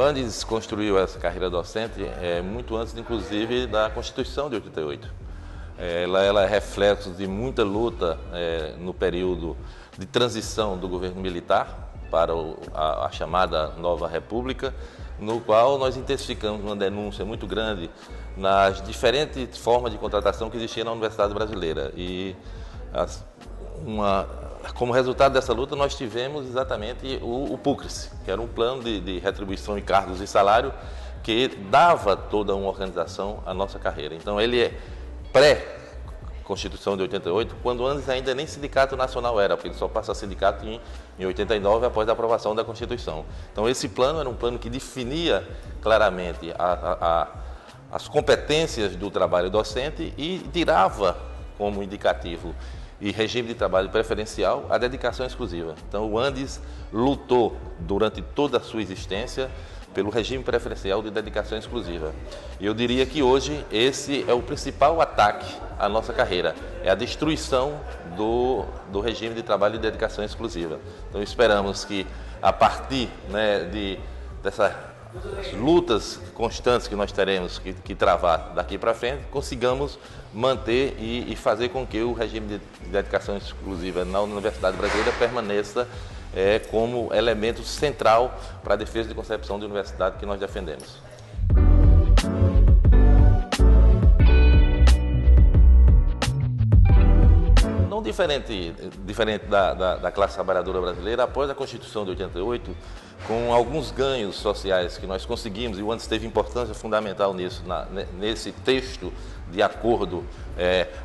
O Andes construiu essa carreira docente muito antes, inclusive, da Constituição de 88. Ela é reflexo de muita luta no período de transição do governo militar para a chamada Nova República, no qual nós intensificamos uma denúncia muito grande nas diferentes formas de contratação que existiam na Universidade Brasileira. E como resultado dessa luta, nós tivemos exatamente o PUCRES, que era um plano de retribuição em cargos e salário que dava toda uma organização à nossa carreira. Então, ele é pré-Constituição de 88, quando antes ainda nem sindicato nacional era, porque ele só passa a sindicato em 89, após a aprovação da Constituição. Então, esse plano era um plano que definia claramente as competências do trabalho docente e tirava como indicativo e regime de trabalho preferencial a dedicação exclusiva. Então, o Andes lutou durante toda a sua existência pelo regime preferencial de dedicação exclusiva. E eu diria que hoje esse é o principal ataque à nossa carreira, é a destruição do regime de trabalho de dedicação exclusiva. Então, esperamos que, a partir dessas lutas constantes que nós teremos que travar daqui para frente, consigamos manter e fazer com que o regime de dedicação exclusiva na Universidade Brasileira permaneça como elemento central para a defesa de concepção de universidade que nós defendemos. Não diferente da classe trabalhadora brasileira, após a Constituição de 88, com alguns ganhos sociais que nós conseguimos, e o Andes teve importância fundamental nisso, nesse texto de acordo,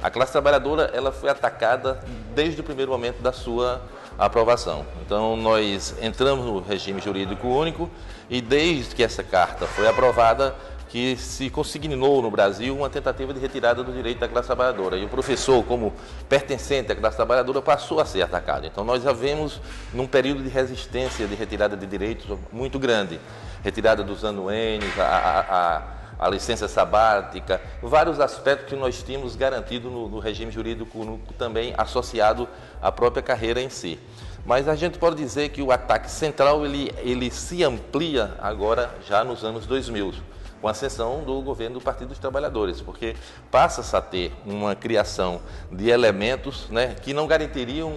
a classe trabalhadora ela foi atacada desde o primeiro momento da sua aprovação. Então, nós entramos no regime jurídico único e desde que essa carta foi aprovada, que se consignou no Brasil uma tentativa de retirada do direito da classe trabalhadora. E o professor, como pertencente à classe trabalhadora, passou a ser atacado. Então, nós já vemos num período de resistência de retirada de direitos muito grande. Retirada dos anuênios, a licença sabática, vários aspectos que nós tínhamos garantido no regime jurídico único, também associado à própria carreira em si. Mas a gente pode dizer que o ataque central ele se amplia agora já nos anos 2000. Com a ascensão do governo do Partido dos Trabalhadores, porque passa-se a ter uma criação de elementos que não garantiriam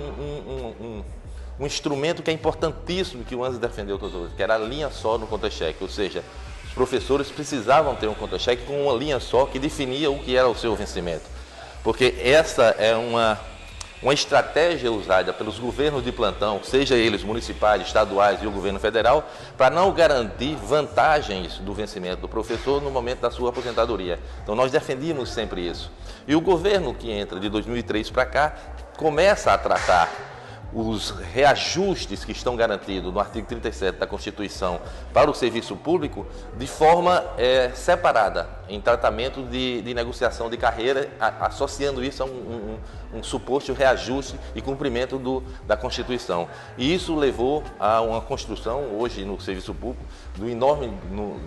um instrumento que é importantíssimo, que o Andes defendeu todos os outros, que era a linha só no contra-cheque, ou seja, os professores precisavam ter um contra-cheque com uma linha só que definia o que era o seu vencimento, porque essa é uma estratégia usada pelos governos de plantão, seja eles municipais, estaduais e o governo federal, para não garantir vantagens do vencimento do professor no momento da sua aposentadoria. Então, nós defendíamos sempre isso. E o governo que entra de 2003 para cá começa a tratar os reajustes que estão garantidos no artigo 37 da Constituição para o serviço público de forma separada, em tratamento de negociação de carreira, associando isso a um suposto reajuste e cumprimento da Constituição. E isso levou a uma construção, hoje no serviço público, do enorme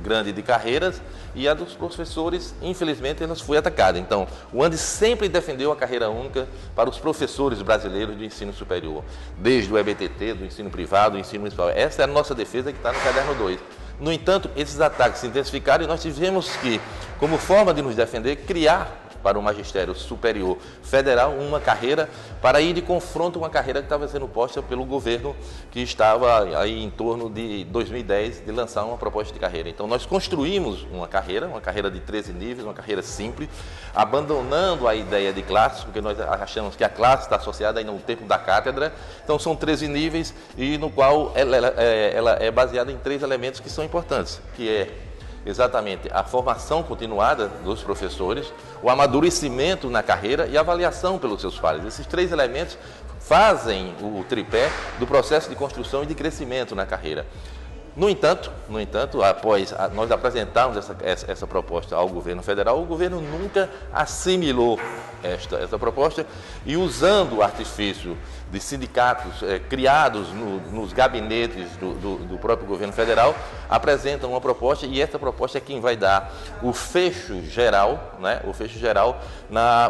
grande de carreiras, e a dos professores, infelizmente, elas foi atacada. Então, o Andes sempre defendeu a carreira única para os professores brasileiros do ensino superior, desde o EBTT, do ensino privado, do ensino municipal. Essa é a nossa defesa que está no caderno 2. No entanto, esses ataques se intensificaram e nós tivemos que, como forma de nos defender, criar para o Magistério Superior Federal uma carreira para ir de confronto a uma carreira que estava sendo posta pelo governo que estava aí em torno de 2010 de lançar uma proposta de carreira. Então, nós construímos uma carreira de 13 níveis, uma carreira simples, abandonando a ideia de classe, porque nós achamos que a classe está associada ainda no tempo da cátedra. Então, são 13 níveis e no qual ela é baseada em 3 elementos que são importantes, que é exatamente a formação continuada dos professores, o amadurecimento na carreira e a avaliação pelos seus pares. Esses 3 elementos fazem o tripé do processo de construção e de crescimento na carreira. No entanto, após nós apresentarmos essa proposta ao governo federal, o governo nunca assimilou essa proposta e, usando o artifício de sindicatos criados nos gabinetes do próprio governo federal, apresentam uma proposta, e essa proposta é quem vai dar o fecho geral,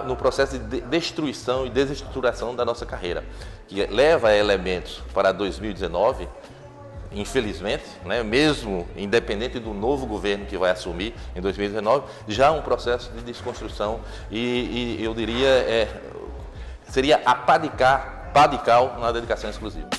no processo de destruição e desestruturação da nossa carreira, que leva a elementos para 2019 infelizmente, né, mesmo independente do novo governo que vai assumir em 2019, já há um processo de desconstrução e eu diria, seria a pá de cal na dedicação exclusiva.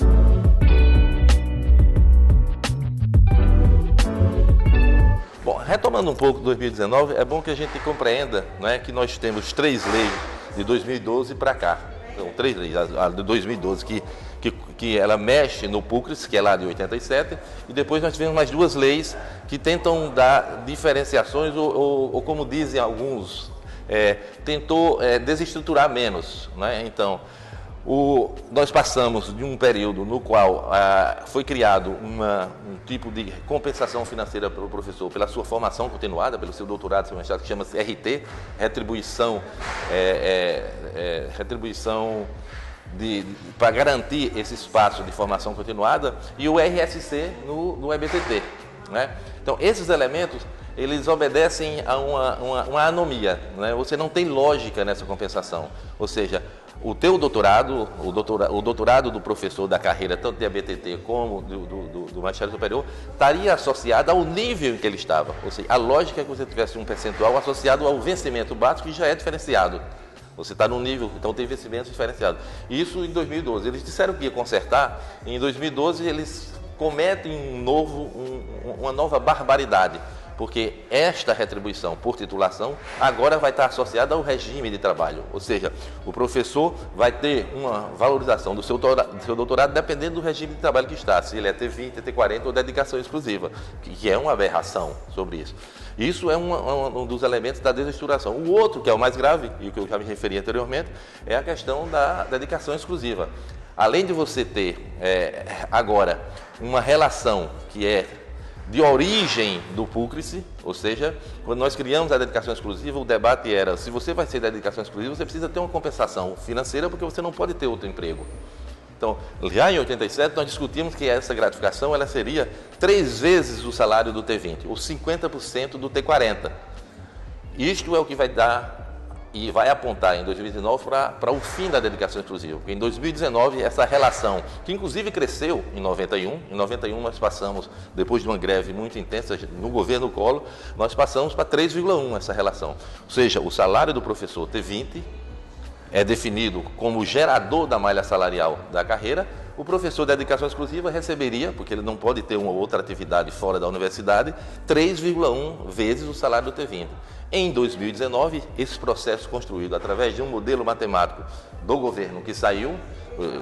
Bom, retomando um pouco 2019, é bom que a gente compreenda, né, que nós temos 3 leis de 2012 para cá. Então, 3 leis, a de 2012 que ela mexe no PUCRES, que é lá de 87, e depois nós tivemos mais 2 leis que tentam dar diferenciações ou como dizem alguns, tentou desestruturar menos, né? Então, nós passamos de um período no qual foi criado um tipo de compensação financeira pelo professor pela sua formação continuada, pelo seu doutorado, seu mestrado, que chama-se RT, retribuição para garantir esse espaço de formação continuada, e o RSC no EBTT, né? Então, esses elementos, eles obedecem a uma anomia, né? Você não tem lógica nessa compensação, ou seja, o teu doutorado, o doutorado do professor da carreira, tanto de ABTT como do magistério superior, estaria associado ao nível em que ele estava. Ou seja, a lógica é que você tivesse um percentual associado ao vencimento básico, que já é diferenciado. Você está num nível, então tem vencimentos diferenciados. Isso em 2012. Eles disseram que ia consertar, e em 2012 eles cometem uma nova barbaridade, porque esta retribuição por titulação agora vai estar associada ao regime de trabalho, ou seja, o professor vai ter uma valorização do seu doutorado dependendo do regime de trabalho que está, se ele é T20, T40 ou dedicação exclusiva, que é uma aberração sobre isso. Isso é um dos elementos da desestruturação. O outro, que é o mais grave, e que eu já me referi anteriormente, é a questão da dedicação exclusiva. Além de você ter agora uma relação que é de origem do PUCRES, ou seja, quando nós criamos a dedicação exclusiva, o debate era, se você vai ser dedicação exclusiva, você precisa ter uma compensação financeira, porque você não pode ter outro emprego. Então, já em 87, nós discutimos que essa gratificação ela seria 3 vezes o salário do T20, ou 50% do T40. Isto é o que vai dar e vai apontar em 2019 para o fim da dedicação exclusiva. Porque em 2019, essa relação, que inclusive cresceu em 91 nós passamos, depois de uma greve muito intensa no governo Collor, nós passamos para 3,1 essa relação. Ou seja, o salário do professor T20 é definido como gerador da malha salarial da carreira. O professor de dedicação exclusiva receberia, porque ele não pode ter uma outra atividade fora da universidade, 3,1 vezes o salário do T20. Em 2019, esse processo construído através de um modelo matemático do governo que saiu,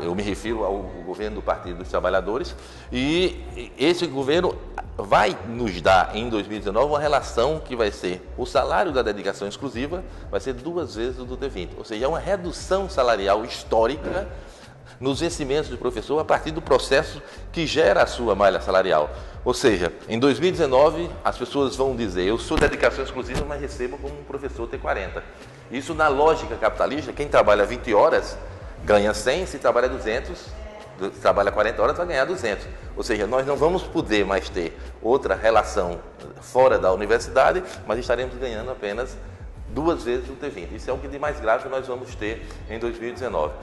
eu me refiro ao governo do Partido dos Trabalhadores, e esse governo vai nos dar em 2019 uma relação que vai ser o salário da dedicação exclusiva vai ser 2 vezes o do T20, ou seja, é uma redução salarial histórica nos vencimentos do professor a partir do processo que gera a sua malha salarial. Ou seja, em 2019 as pessoas vão dizer, eu sou dedicação exclusiva, mas recebo como um professor T40. Isso na lógica capitalista, quem trabalha 20 horas ganha 100, se trabalha 200, se trabalha 40 horas vai ganhar 200. Ou seja, nós não vamos poder mais ter outra relação fora da universidade, mas estaremos ganhando apenas 2 vezes o T20. Isso é o que de mais grave que nós vamos ter em 2019.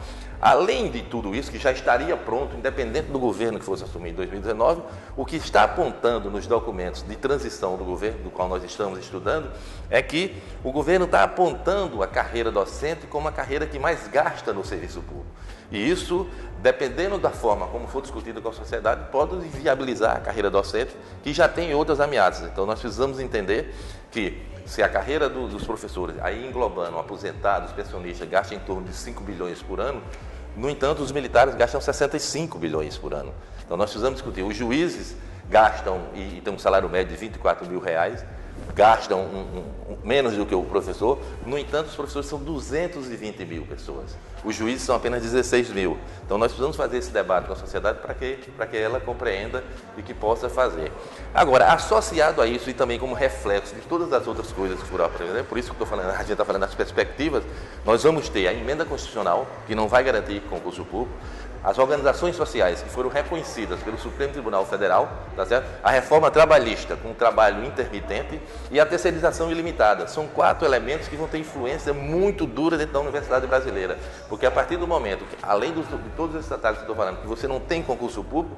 Além de tudo isso, que já estaria pronto, independente do governo que fosse assumir em 2019, o que está apontando nos documentos de transição do governo, do qual nós estamos estudando, é que o governo está apontando a carreira docente como a carreira que mais gasta no serviço público. E isso, dependendo da forma como for discutido com a sociedade, pode viabilizar a carreira docente, que já tem outras ameaças. Então, nós precisamos entender que se a carreira dos professores, aí englobando aposentados, pensionistas, gasta em torno de 5 bilhões por ano, no entanto, os militares gastam 65 bilhões por ano. Então, nós precisamos discutir. Os juízes gastam, e têm um salário médio de 24 mil reais, gastam menos do que o professor. No entanto, os professores são 220 mil pessoas. Os juízes são apenas 16 mil. Então, nós precisamos fazer esse debate com a sociedade para que ela compreenda e que possa fazer. Agora, associado a isso e também como reflexo de todas as outras coisas que foram aprendidas, por isso que a gente está falando das perspectivas, nós vamos ter a emenda constitucional, que não vai garantir concurso público, as organizações sociais que foram reconhecidas pelo Supremo Tribunal Federal, tá certo? A reforma trabalhista com trabalho intermitente e a terceirização ilimitada. São 4 elementos que vão ter influência muito dura dentro da universidade brasileira. Porque a partir do momento que, além de todos esses detalhes que eu estou falando, que você não tem concurso público,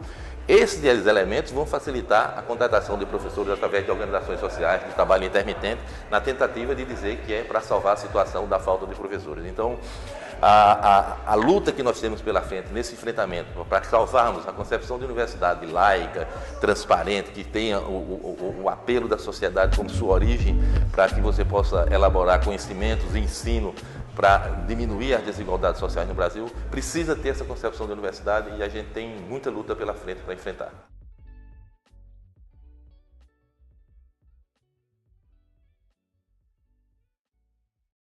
Esses elementos vão facilitar a contratação de professores através de organizações sociais, de trabalho intermitente, na tentativa de dizer que é para salvar a situação da falta de professores. Então, a luta que nós temos pela frente nesse enfrentamento para salvarmos a concepção de universidade laica, transparente, que tenha o apelo da sociedade como sua origem, para que você possa elaborar conhecimentos e ensino para diminuir as desigualdades sociais no Brasil, precisa ter essa concepção de universidade e a gente tem muita luta pela frente para enfrentar.